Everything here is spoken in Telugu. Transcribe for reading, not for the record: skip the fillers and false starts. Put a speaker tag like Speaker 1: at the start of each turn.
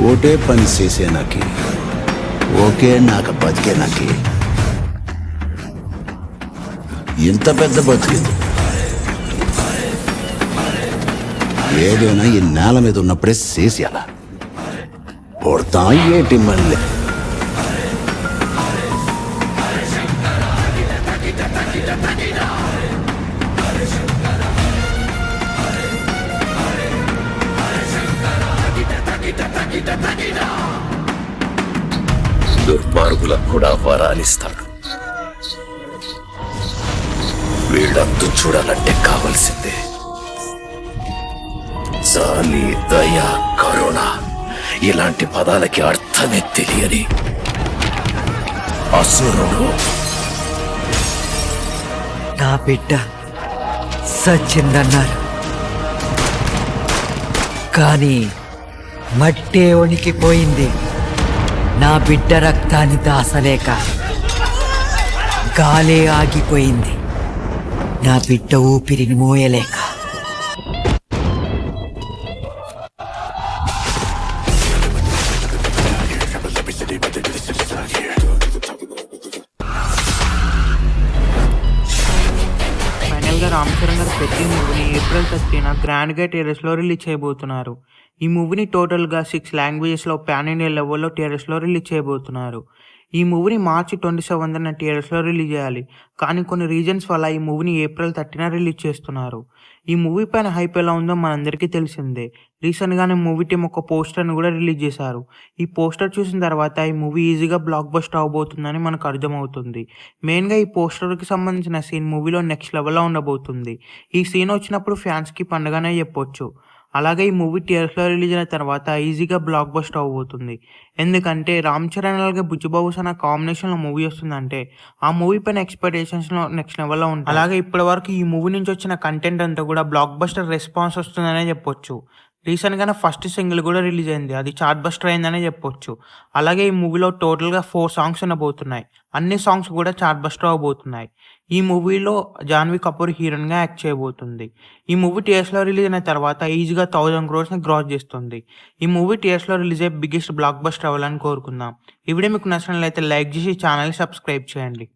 Speaker 1: ఓటే పని చేసే నాకి ఓకే నాకు బతికే నాకి ఇంత పెద్ద బతికింది ఏదైనా ఈ నేల మీద ఉన్నప్పుడే చేసి అలా పొడతా ఏటి మళ్ళీ దుర్మార్గులకు కూడా వరాలిస్తాడు. వీళ్ళంతా చూడాలంటే కావలసిందే జాలి, దయ, కరుణ. ఇలాంటి పదాలకి అర్థమే తెలియని అసురుడు.
Speaker 2: నా బిడ్డ సచ్చిందన్నారు, కానీ మట్టే వణికిపోయింది. నా బిడ్డ రక్తాన్ని దాసలేక గాలే ఆగిపోయింది. నా బిడ్డ ఊపిరిని మోయలేక.
Speaker 3: ఫైనల్గా రామ్ చరణ్ గారు ప్రతి మూవీని ఏప్రిల్ 30న గ్రాండ్గా థియేటర్స్లో రిలీజ్ చేయబోతున్నారు. ఈ మూవీని టోటల్గా 6 లాంగ్వేజెస్లో పాన్ ఇండియా లెవెల్లో థియేటర్స్లో రిలీజ్ చేయబోతున్నారు. ఈ మూవీని మార్చి 27న థియేటర్స్లో రిలీజ్ చేయాలి, కానీ కొన్ని రీజన్స్ వల్ల ఈ మూవీని ఏప్రిల్ 30న రిలీజ్ చేస్తున్నారు. ఈ మూవీ పైన హైప్ ఎలా ఉందో మనందరికీ తెలిసిందే. రీసెంట్గానే మూవీ టీం ఒక పోస్టర్ని కూడా రిలీజ్ చేశారు. ఈ పోస్టర్ చూసిన తర్వాత ఈ మూవీ ఈజీగా బ్లాక్ బస్టర్ అవబోతుందని మనకు అర్థమవుతుంది. మెయిన్గా ఈ పోస్టర్కి సంబంధించిన సీన్ మూవీలో నెక్స్ట్ లెవెల్లో ఉండబోతుంది. ఈ సీన్ వచ్చినప్పుడు ఫ్యాన్స్కి పండుగనే చెప్పొచ్చు. అలాగే ఈ మూవీ థియేటర్స్లో రిలీజ్ అయిన తర్వాత ఈజీగా బ్లాక్ బస్టర్ అవబోతుంది. ఎందుకంటే రామ్ చరణ్ అలాగే బుజ్జిబాబు అన్న కాంబినేషన్లో మూవీ వస్తుందంటే ఆ మూవీ పైన ఎక్స్పెక్టేషన్స్లో నెక్స్ట్ లెవెల్లో ఉంటుంది. అలాగే ఇప్పటి వరకు ఈ మూవీ నుంచి వచ్చిన కంటెంట్ అంతా కూడా బ్లాక్ బస్టర్ రెస్పాన్స్ వస్తుందనే చెప్పొచ్చు. రీసెంట్గానే ఫస్ట్ సింగిల్ కూడా రిలీజ్ అయింది, అది చార్ట్ బస్టర్ అయిందనే చెప్పొచ్చు. అలాగే ఈ మూవీలో టోటల్గా 4 సాంగ్స్ ఉండబోతున్నాయి. అన్ని సాంగ్స్ కూడా చార్ట్ బస్టర్ అవబోతున్నాయి. ఈ మూవీలో జాన్వీ కపూర్ హీరోయిన్గా యాక్ట్ చేయబోతుంది. ఈ మూవీ థియేటర్స్లో రిలీజ్ అయిన తర్వాత ఈజీగా 1000 crores క్రాస్ చేస్తుంది. ఈ మూవీ థియేటర్స్లో రిలీజ్ అయ్యే బిగ్గెస్ట్ బ్లాక్ బస్టర్ అవ్వాలని కోరుకుందాం. ఈ వీడియో మీకు నచ్చినట్లయితే లైక్ చేసి ఛానల్ని సబ్స్క్రైబ్ చేయండి.